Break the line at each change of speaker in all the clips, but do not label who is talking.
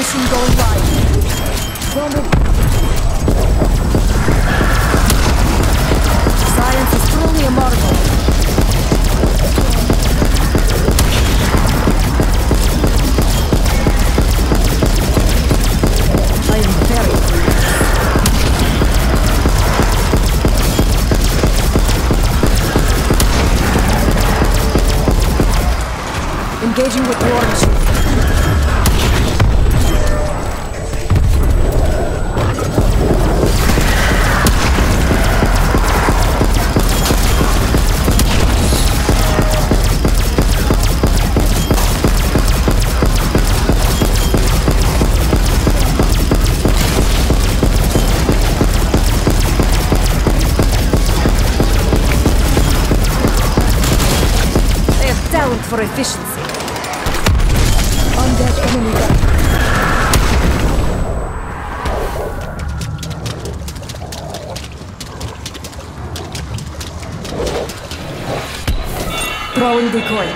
Machine going live. Science is truly a marvel. I am very curious. Engaging with war machine. Talent for efficiency. Undead enemy down. Throwing decoy.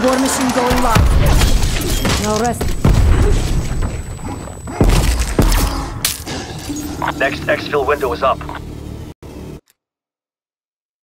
War machine going live. Now rest.
Next exfil window is up.